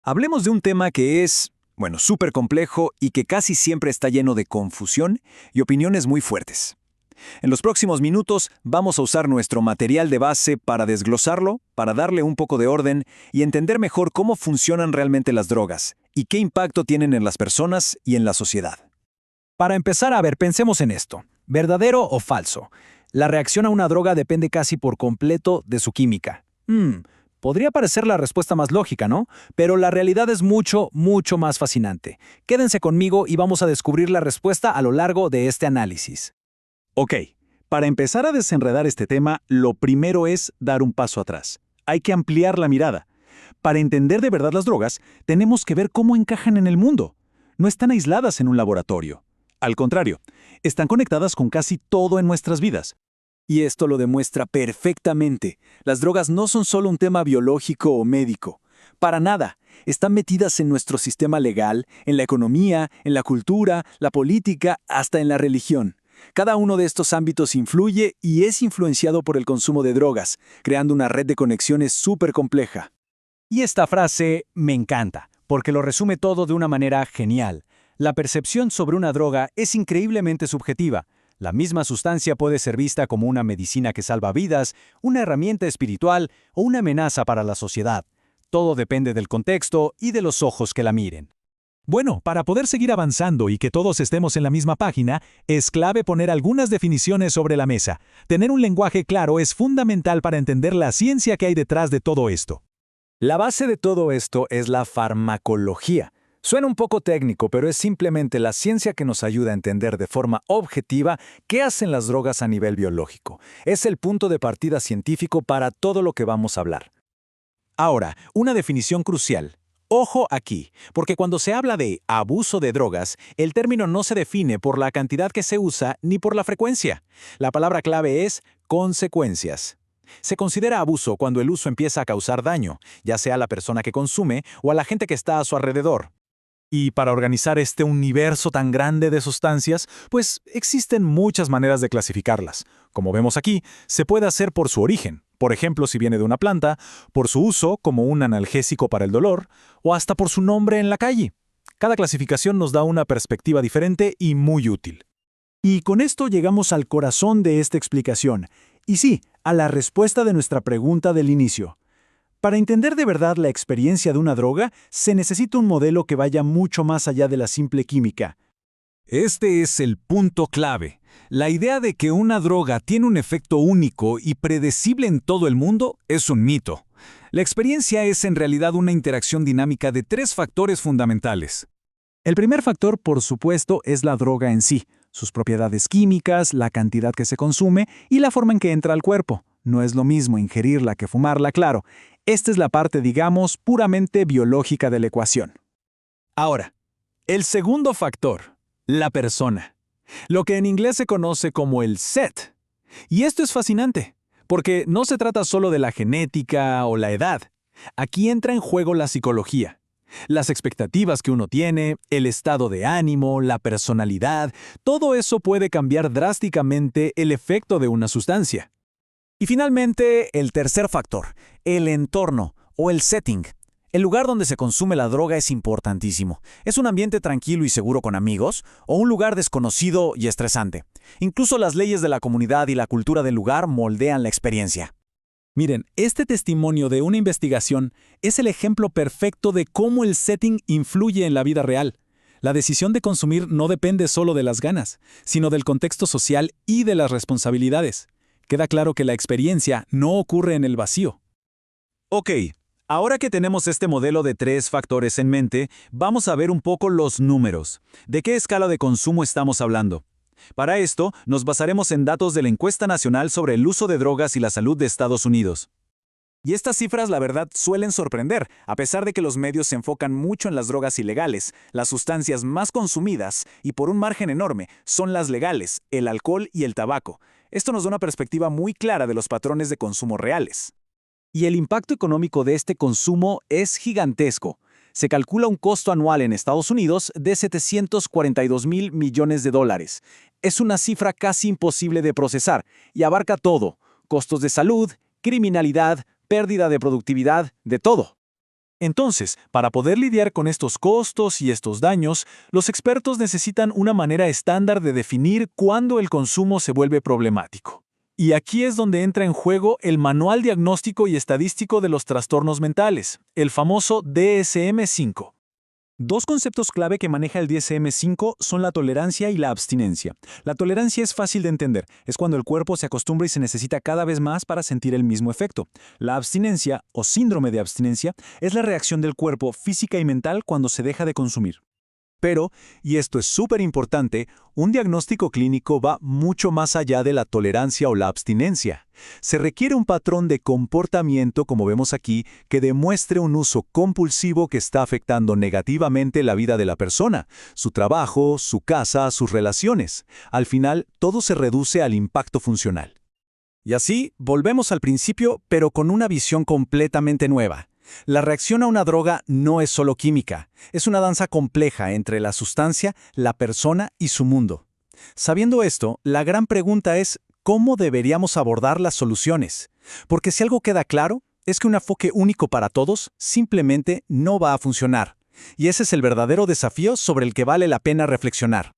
Hablemos de un tema que es, bueno, súper complejo y que casi siempre está lleno de confusión y opiniones muy fuertes. En los próximos minutos vamos a usar nuestro material de base para desglosarlo, para darle un poco de orden y entender mejor cómo funcionan realmente las drogas y qué impacto tienen en las personas y en la sociedad. Para empezar, a ver, pensemos en esto. ¿Verdadero o falso? La reacción a una droga depende casi por completo de su química. Podría parecer la respuesta más lógica, ¿no? Pero la realidad es mucho, mucho más fascinante. Quédense conmigo y vamos a descubrir la respuesta a lo largo de este análisis. Ok, para empezar a desenredar este tema, lo primero es dar un paso atrás. Hay que ampliar la mirada. Para entender de verdad las drogas, tenemos que ver cómo encajan en el mundo. No están aisladas en un laboratorio. Al contrario, están conectadas con casi todo en nuestras vidas. Y esto lo demuestra perfectamente. Las drogas no son solo un tema biológico o médico. Para nada. Están metidas en nuestro sistema legal, en la economía, en la cultura, la política, hasta en la religión. Cada uno de estos ámbitos influye y es influenciado por el consumo de drogas, creando una red de conexiones súper compleja. Y esta frase me encanta, porque lo resume todo de una manera genial. La percepción sobre una droga es increíblemente subjetiva. La misma sustancia puede ser vista como una medicina que salva vidas, una herramienta espiritual o una amenaza para la sociedad. Todo depende del contexto y de los ojos que la miren. Bueno, para poder seguir avanzando y que todos estemos en la misma página, es clave poner algunas definiciones sobre la mesa. Tener un lenguaje claro es fundamental para entender la ciencia que hay detrás de todo esto. La base de todo esto es la farmacología. Suena un poco técnico, pero es simplemente la ciencia que nos ayuda a entender de forma objetiva qué hacen las drogas a nivel biológico. Es el punto de partida científico para todo lo que vamos a hablar. Ahora, una definición crucial. Ojo aquí, porque cuando se habla de abuso de drogas, el término no se define por la cantidad que se usa ni por la frecuencia. La palabra clave es consecuencias. Se considera abuso cuando el uso empieza a causar daño, ya sea a la persona que consume o a la gente que está a su alrededor. Y para organizar este universo tan grande de sustancias, pues existen muchas maneras de clasificarlas. Como vemos aquí, se puede hacer por su origen, por ejemplo si viene de una planta, por su uso como un analgésico para el dolor, o hasta por su nombre en la calle. Cada clasificación nos da una perspectiva diferente y muy útil. Y con esto llegamos al corazón de esta explicación. Y sí, a la respuesta de nuestra pregunta del inicio. Para entender de verdad la experiencia de una droga, se necesita un modelo que vaya mucho más allá de la simple química. Este es el punto clave. La idea de que una droga tiene un efecto único y predecible en todo el mundo es un mito. La experiencia es en realidad una interacción dinámica de tres factores fundamentales. El primer factor, por supuesto, es la droga en sí, sus propiedades químicas, la cantidad que se consume y la forma en que entra al cuerpo. No es lo mismo ingerirla que fumarla, claro. Esta es la parte, digamos, puramente biológica de la ecuación. Ahora, el segundo factor, la persona. Lo que en inglés se conoce como el set. Y esto es fascinante, porque no se trata solo de la genética o la edad. Aquí entra en juego la psicología. Las expectativas que uno tiene, el estado de ánimo, la personalidad, todo eso puede cambiar drásticamente el efecto de una sustancia. Y finalmente, el tercer factor, el entorno o el setting. El lugar donde se consume la droga es importantísimo. ¿Es un ambiente tranquilo y seguro con amigos o un lugar desconocido y estresante? Incluso las leyes de la comunidad y la cultura del lugar moldean la experiencia. Miren, este testimonio de una investigación es el ejemplo perfecto de cómo el setting influye en la vida real. La decisión de consumir no depende solo de las ganas, sino del contexto social y de las responsabilidades. Queda claro que la experiencia no ocurre en el vacío. Ok, ahora que tenemos este modelo de tres factores en mente, vamos a ver un poco los números. ¿De qué escala de consumo estamos hablando? Para esto, nos basaremos en datos de la Encuesta Nacional sobre el Uso de Drogas y la Salud de Estados Unidos. Y estas cifras, la verdad, suelen sorprender, a pesar de que los medios se enfocan mucho en las drogas ilegales. Las sustancias más consumidas, y por un margen enorme, son las legales, el alcohol y el tabaco. Esto nos da una perspectiva muy clara de los patrones de consumo reales. Y el impacto económico de este consumo es gigantesco. Se calcula un costo anual en Estados Unidos de $742,000 millones. Es una cifra casi imposible de procesar y abarca todo: costos de salud, criminalidad, pérdida de productividad, de todo. Entonces, para poder lidiar con estos costos y estos daños, los expertos necesitan una manera estándar de definir cuándo el consumo se vuelve problemático. Y aquí es donde entra en juego el Manual Diagnóstico y Estadístico de los Trastornos Mentales, el famoso DSM-5. Dos conceptos clave que maneja el DSM-5 son la tolerancia y la abstinencia. La tolerancia es fácil de entender, es cuando el cuerpo se acostumbra y se necesita cada vez más para sentir el mismo efecto. La abstinencia, o síndrome de abstinencia, es la reacción del cuerpo física y mental cuando se deja de consumir. Pero, y esto es súper importante, un diagnóstico clínico va mucho más allá de la tolerancia o la abstinencia. Se requiere un patrón de comportamiento, como vemos aquí, que demuestre un uso compulsivo que está afectando negativamente la vida de la persona, su trabajo, su casa, sus relaciones. Al final, todo se reduce al impacto funcional. Y así, volvemos al principio, pero con una visión completamente nueva. La reacción a una droga no es solo química, es una danza compleja entre la sustancia, la persona y su mundo. Sabiendo esto, la gran pregunta es ¿cómo deberíamos abordar las soluciones? Porque si algo queda claro, es que un enfoque único para todos simplemente no va a funcionar. Y ese es el verdadero desafío sobre el que vale la pena reflexionar.